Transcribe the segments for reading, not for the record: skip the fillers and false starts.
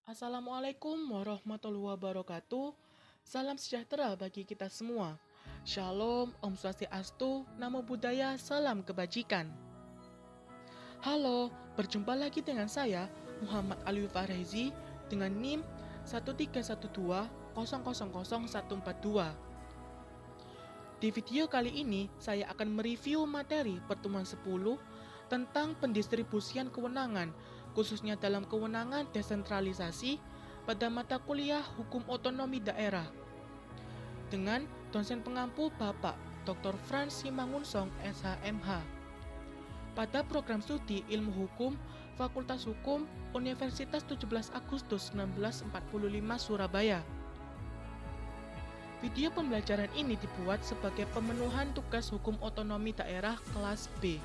Assalamualaikum warahmatullahi wabarakatuh. Salam sejahtera bagi kita semua. Shalom, Om Swastiastu, Namo Buddhaya, salam kebajikan. Halo, berjumpa lagi dengan saya, Muhammad Alwi Farezi, dengan NIM 13120000142. Di video kali ini, saya akan mereview materi pertemuan 10 tentang pendistribusian kewenangan, khususnya dalam kewenangan desentralisasi pada mata kuliah Hukum Otonomi Daerah. Dengan dosen pengampu Bapak Dr. Frans Simangunsong, SHMH. Pada program studi Ilmu Hukum, Fakultas Hukum, Universitas 17 Agustus 1945 Surabaya. Video pembelajaran ini dibuat sebagai pemenuhan tugas hukum otonomi daerah kelas B.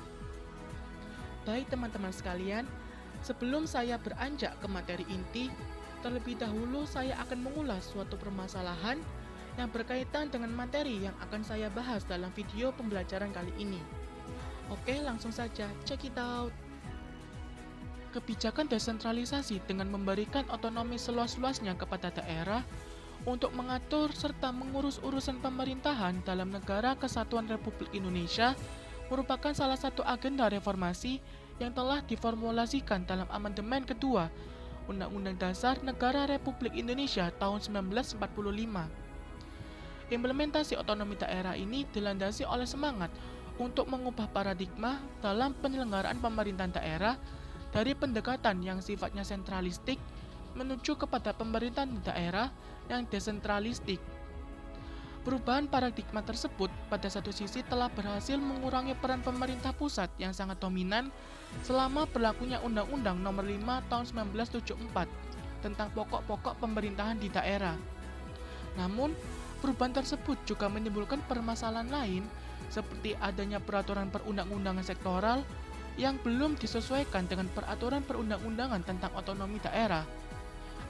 Baik teman-teman sekalian, sebelum saya beranjak ke materi inti, terlebih dahulu saya akan mengulas suatu permasalahan yang berkaitan dengan materi yang akan saya bahas dalam video pembelajaran kali ini. Oke, langsung saja, check it out. Kebijakan desentralisasi dengan memberikan otonomi seluas-luasnya kepada daerah untuk mengatur serta mengurus urusan pemerintahan dalam negara Kesatuan Republik Indonesia merupakan salah satu agenda reformasi yang telah diformulasikan dalam amandemen kedua Undang-Undang Dasar Negara Republik Indonesia tahun 1945. Implementasi otonomi daerah ini dilandasi oleh semangat untuk mengubah paradigma dalam penyelenggaraan pemerintahan daerah dari pendekatan yang sifatnya sentralistik menuju kepada pemerintahan daerah yang desentralistik. Perubahan paradigma tersebut pada satu sisi telah berhasil mengurangi peran pemerintah pusat yang sangat dominan selama berlakunya Undang-Undang Nomor 5 Tahun 1974 tentang pokok-pokok pemerintahan di daerah. Namun, perubahan tersebut juga menimbulkan permasalahan lain seperti adanya peraturan perundang-undangan sektoral yang belum disesuaikan dengan peraturan perundang-undangan tentang otonomi daerah.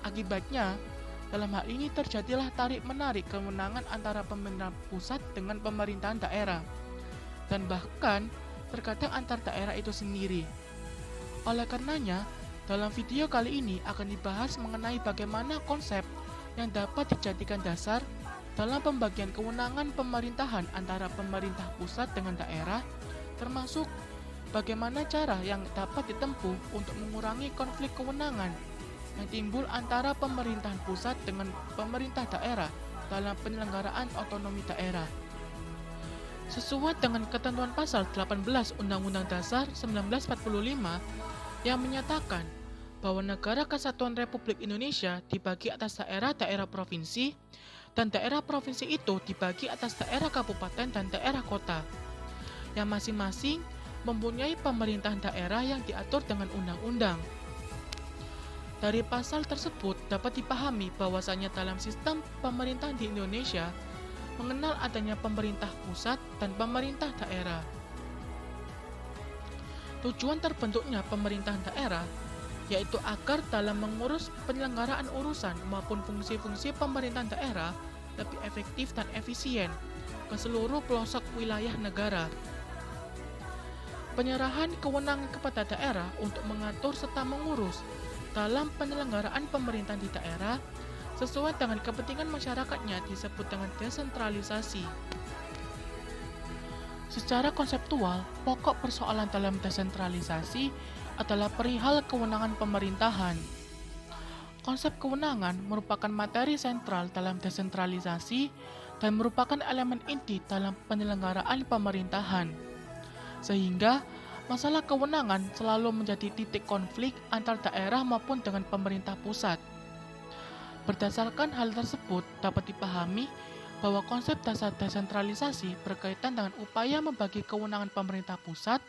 Akibatnya, dalam hal ini terjadilah tarik-menarik kewenangan antara pemerintah pusat dengan pemerintahan daerah, dan bahkan terkadang antar daerah itu sendiri. Oleh karenanya, dalam video kali ini akan dibahas mengenai bagaimana konsep yang dapat dijadikan dasar dalam pembagian kewenangan pemerintahan antara pemerintah pusat dengan daerah, termasuk bagaimana cara yang dapat ditempuh untuk mengurangi konflik kewenangan yang timbul antara pemerintahan pusat dengan pemerintah daerah dalam penyelenggaraan otonomi daerah. Sesuai dengan ketentuan pasal 18 Undang-Undang Dasar 1945 yang menyatakan bahwa negara Kesatuan Republik Indonesia dibagi atas daerah-daerah provinsi, dan daerah provinsi itu dibagi atas daerah kabupaten dan daerah kota, yang masing-masing mempunyai pemerintahan daerah yang diatur dengan undang-undang. Dari pasal tersebut dapat dipahami bahwasanya dalam sistem pemerintahan di Indonesia mengenal adanya pemerintah pusat dan pemerintah daerah. Tujuan terbentuknya pemerintahan daerah yaitu agar dalam mengurus penyelenggaraan urusan maupun fungsi-fungsi pemerintahan daerah lebih efektif dan efisien ke seluruh pelosok wilayah negara. Penyerahan kewenangan kepada daerah untuk mengatur serta mengurus dalam penyelenggaraan pemerintahan di daerah sesuai dengan kepentingan masyarakatnya disebut dengan desentralisasi. Secara konseptual, pokok persoalan dalam desentralisasi adalah perihal kewenangan pemerintahan. Konsep kewenangan merupakan materi sentral dalam desentralisasi dan merupakan elemen inti dalam penyelenggaraan pemerintahan. Sehingga, masalah kewenangan selalu menjadi titik konflik antar daerah maupun dengan pemerintah pusat. Berdasarkan hal tersebut, dapat dipahami bahwa konsep dasar desentralisasi berkaitan dengan upaya membagi kewenangan pemerintah pusat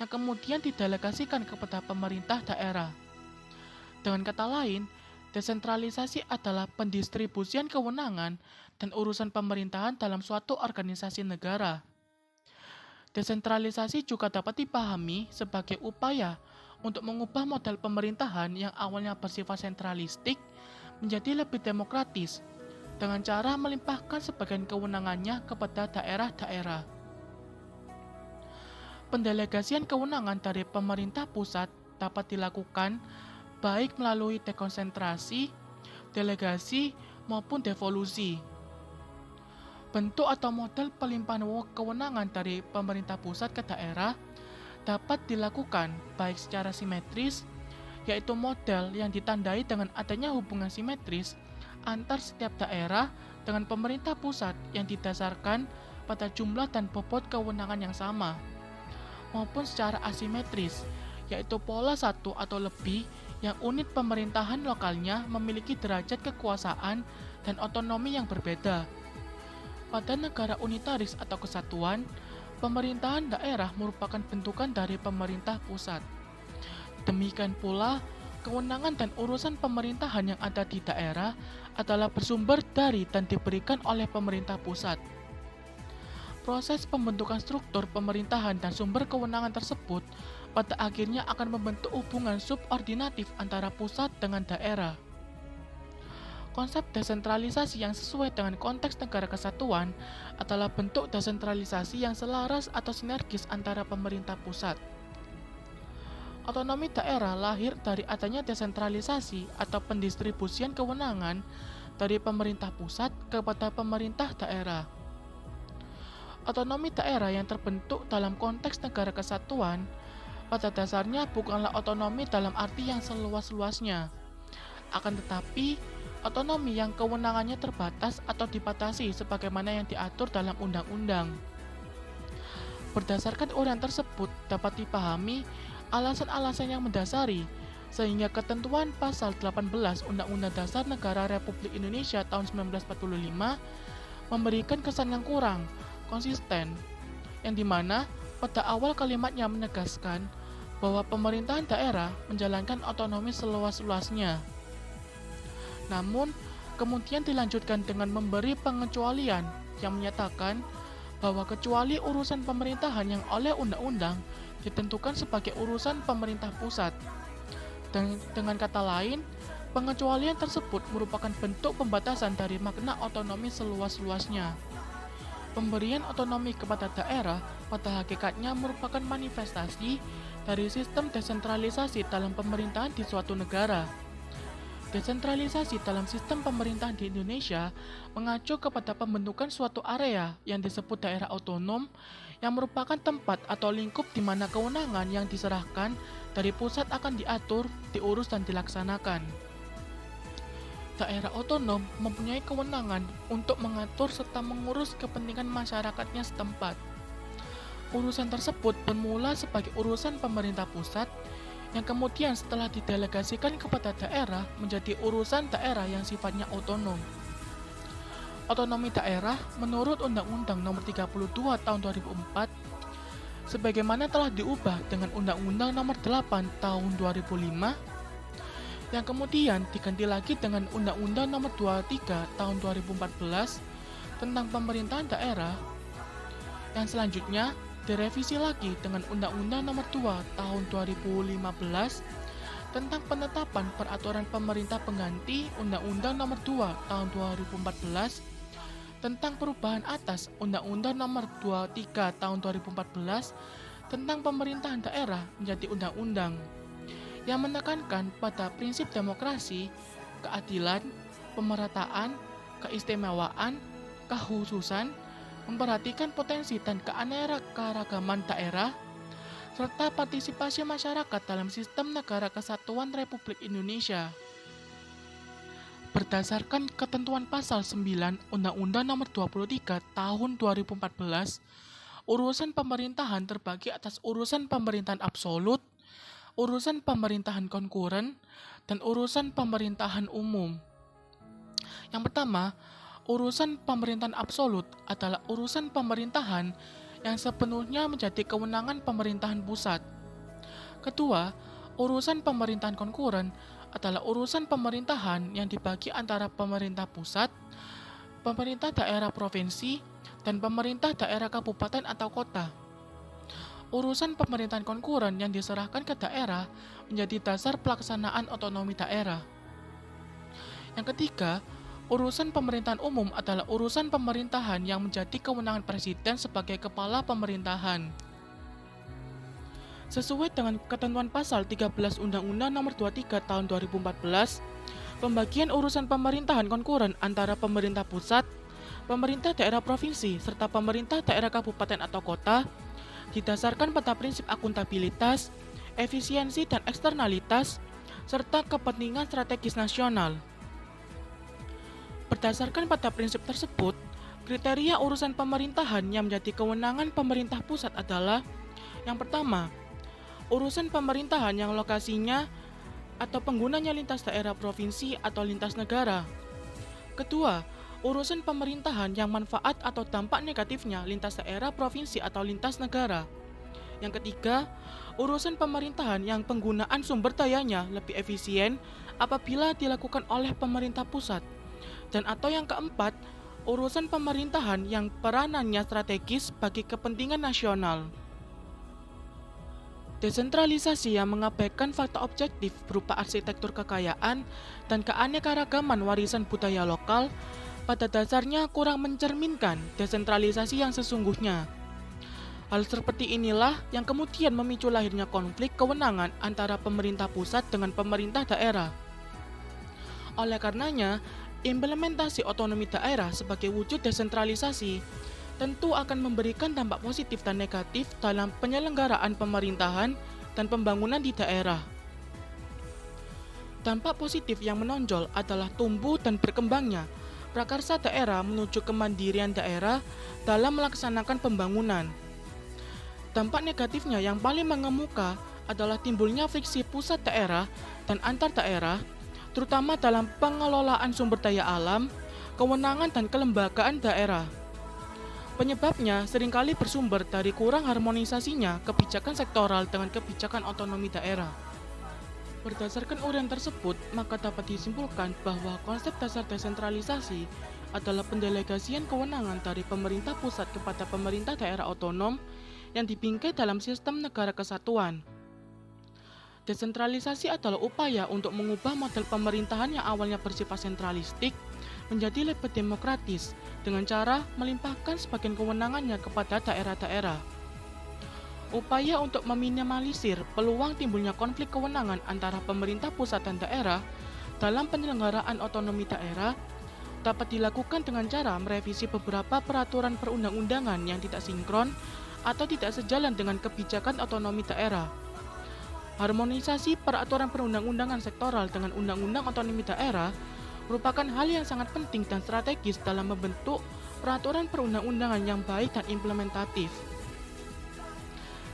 yang kemudian didelegasikan kepada pemerintah daerah. Dengan kata lain, desentralisasi adalah pendistribusian kewenangan dan urusan pemerintahan dalam suatu organisasi negara. Desentralisasi juga dapat dipahami sebagai upaya untuk mengubah model pemerintahan yang awalnya bersifat sentralistik menjadi lebih demokratis dengan cara melimpahkan sebagian kewenangannya kepada daerah-daerah. Pendelegasian kewenangan dari pemerintah pusat dapat dilakukan baik melalui dekonsentrasi, delegasi, maupun devolusi. Bentuk atau model pelimpahan kewenangan dari pemerintah pusat ke daerah dapat dilakukan baik secara simetris, yaitu model yang ditandai dengan adanya hubungan simetris antar setiap daerah dengan pemerintah pusat yang didasarkan pada jumlah dan bobot kewenangan yang sama, maupun secara asimetris, yaitu pola satu atau lebih yang unit pemerintahan lokalnya memiliki derajat kekuasaan dan otonomi yang berbeda. Pada negara unitaris atau kesatuan, pemerintahan daerah merupakan bentukan dari pemerintah pusat. Demikian pula, kewenangan dan urusan pemerintahan yang ada di daerah adalah bersumber dari dan diberikan oleh pemerintah pusat. Proses pembentukan struktur pemerintahan dan sumber kewenangan tersebut pada akhirnya akan membentuk hubungan subordinatif antara pusat dengan daerah. Konsep desentralisasi yang sesuai dengan konteks negara kesatuan adalah bentuk desentralisasi yang selaras atau sinergis antara pemerintah pusat. Otonomi daerah lahir dari adanya desentralisasi atau pendistribusian kewenangan dari pemerintah pusat kepada pemerintah daerah. Otonomi daerah yang terbentuk dalam konteks negara kesatuan pada dasarnya bukanlah otonomi dalam arti yang seluas-luasnya. Akan tetapi, otonomi yang kewenangannya terbatas atau dibatasi sebagaimana yang diatur dalam undang-undang. Berdasarkan uraian tersebut dapat dipahami alasan-alasan yang mendasari sehingga ketentuan pasal 18 Undang-Undang Dasar Negara Republik Indonesia tahun 1945 memberikan kesan yang kurang konsisten, yang dimana pada awal kalimatnya menegaskan bahwa pemerintahan daerah menjalankan otonomi seluas-luasnya. Namun, kemudian dilanjutkan dengan memberi pengecualian yang menyatakan bahwa kecuali urusan pemerintahan yang oleh undang-undang ditentukan sebagai urusan pemerintah pusat. Dan dengan kata lain, pengecualian tersebut merupakan bentuk pembatasan dari makna otonomi seluas-luasnya. Pemberian otonomi kepada daerah pada hakikatnya merupakan manifestasi dari sistem desentralisasi dalam pemerintahan di suatu negara. Desentralisasi dalam sistem pemerintahan di Indonesia mengacu kepada pembentukan suatu area yang disebut daerah otonom yang merupakan tempat atau lingkup di mana kewenangan yang diserahkan dari pusat akan diatur, diurus, dan dilaksanakan. Daerah otonom mempunyai kewenangan untuk mengatur serta mengurus kepentingan masyarakatnya setempat. Urusan tersebut bermula sebagai urusan pemerintah pusat yang kemudian setelah didelegasikan kepada daerah menjadi urusan daerah yang sifatnya otonom. Otonomi daerah menurut Undang-Undang Nomor 32 Tahun 2004 sebagaimana telah diubah dengan Undang-Undang Nomor 8 Tahun 2005 yang kemudian diganti lagi dengan Undang-Undang Nomor 23 Tahun 2014 tentang pemerintahan daerah, yang selanjutnya direvisi lagi dengan Undang-Undang Nomor 2 Tahun 2015 tentang penetapan peraturan pemerintah pengganti Undang-Undang Nomor 2 Tahun 2014 tentang perubahan atas Undang-Undang Nomor 23 Tahun 2014 tentang pemerintahan daerah menjadi undang-undang, yang menekankan pada prinsip demokrasi, keadilan, pemerataan, keistimewaan, kekhususan, memperhatikan potensi dan keanekaragaman daerah, serta partisipasi masyarakat dalam sistem negara kesatuan Republik Indonesia. Berdasarkan ketentuan pasal 9 Undang-Undang Nomor 23 Tahun 2014, urusan pemerintahan terbagi atas urusan pemerintahan absolut, urusan pemerintahan konkuren, dan urusan pemerintahan umum. Yang pertama, urusan pemerintahan absolut adalah urusan pemerintahan yang sepenuhnya menjadi kewenangan pemerintahan pusat. Kedua, urusan pemerintahan konkuren adalah urusan pemerintahan yang dibagi antara pemerintah pusat, pemerintah daerah provinsi, dan pemerintah daerah kabupaten atau kota. Urusan pemerintahan konkuren yang diserahkan ke daerah menjadi dasar pelaksanaan otonomi daerah. Yang ketiga, urusan pemerintahan umum adalah urusan pemerintahan yang menjadi kewenangan presiden sebagai kepala pemerintahan. Sesuai dengan ketentuan pasal 13 Undang-Undang Nomor 23 Tahun 2014, pembagian urusan pemerintahan konkuren antara pemerintah pusat, pemerintah daerah provinsi, serta pemerintah daerah kabupaten atau kota didasarkan pada prinsip akuntabilitas, efisiensi dan eksternalitas, serta kepentingan strategis nasional. Berdasarkan pada prinsip tersebut, kriteria urusan pemerintahan yang menjadi kewenangan pemerintah pusat adalah: yang pertama, urusan pemerintahan yang lokasinya atau penggunanya lintas daerah provinsi atau lintas negara. Kedua, urusan pemerintahan yang manfaat atau dampak negatifnya lintas daerah provinsi atau lintas negara. Yang ketiga, urusan pemerintahan yang penggunaan sumber dayanya lebih efisien apabila dilakukan oleh pemerintah pusat. Dan atau yang keempat, urusan pemerintahan yang peranannya strategis bagi kepentingan nasional. Desentralisasi yang mengabaikan fakta objektif berupa arsitektur kekayaan dan keanekaragaman warisan budaya lokal pada dasarnya kurang mencerminkan desentralisasi yang sesungguhnya. Hal seperti inilah yang kemudian memicu lahirnya konflik kewenangan antara pemerintah pusat dengan pemerintah daerah. Oleh karenanya, implementasi otonomi daerah sebagai wujud desentralisasi tentu akan memberikan dampak positif dan negatif dalam penyelenggaraan pemerintahan dan pembangunan di daerah. Dampak positif yang menonjol adalah tumbuh dan berkembangnya prakarsa daerah menuju kemandirian daerah dalam melaksanakan pembangunan. Dampak negatifnya yang paling mengemuka adalah timbulnya friksi pusat daerah dan antar daerah, terutama dalam pengelolaan sumber daya alam, kewenangan dan kelembagaan daerah. Penyebabnya seringkali bersumber dari kurang harmonisasinya kebijakan sektoral dengan kebijakan otonomi daerah. Berdasarkan uraian tersebut, maka dapat disimpulkan bahwa konsep dasar desentralisasi adalah pendelegasian kewenangan dari pemerintah pusat kepada pemerintah daerah otonom yang dibingkai dalam sistem negara kesatuan. Desentralisasi adalah upaya untuk mengubah model pemerintahan yang awalnya bersifat sentralistik menjadi lebih demokratis dengan cara melimpahkan sebagian kewenangannya kepada daerah-daerah. Upaya untuk meminimalisir peluang timbulnya konflik kewenangan antara pemerintah pusat dan daerah dalam penyelenggaraan otonomi daerah dapat dilakukan dengan cara merevisi beberapa peraturan perundang-undangan yang tidak sinkron atau tidak sejalan dengan kebijakan otonomi daerah. Harmonisasi peraturan perundang-undangan sektoral dengan undang-undang otonomi daerah merupakan hal yang sangat penting dan strategis dalam membentuk peraturan perundang-undangan yang baik dan implementatif.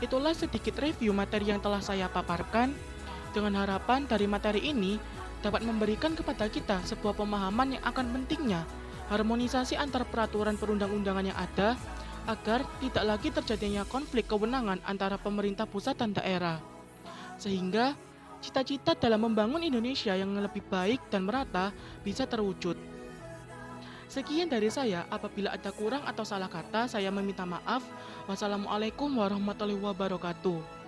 Itulah sedikit review materi yang telah saya paparkan, dengan harapan dari materi ini dapat memberikan kepada kita sebuah pemahaman yang akan pentingnya harmonisasi antar peraturan perundang-undangan yang ada agar tidak lagi terjadinya konflik kewenangan antara pemerintah pusat dan daerah. Sehingga cita-cita dalam membangun Indonesia yang lebih baik dan merata bisa terwujud. Sekian dari saya, apabila ada kurang atau salah kata, saya meminta maaf. Wassalamualaikum warahmatullahi wabarakatuh.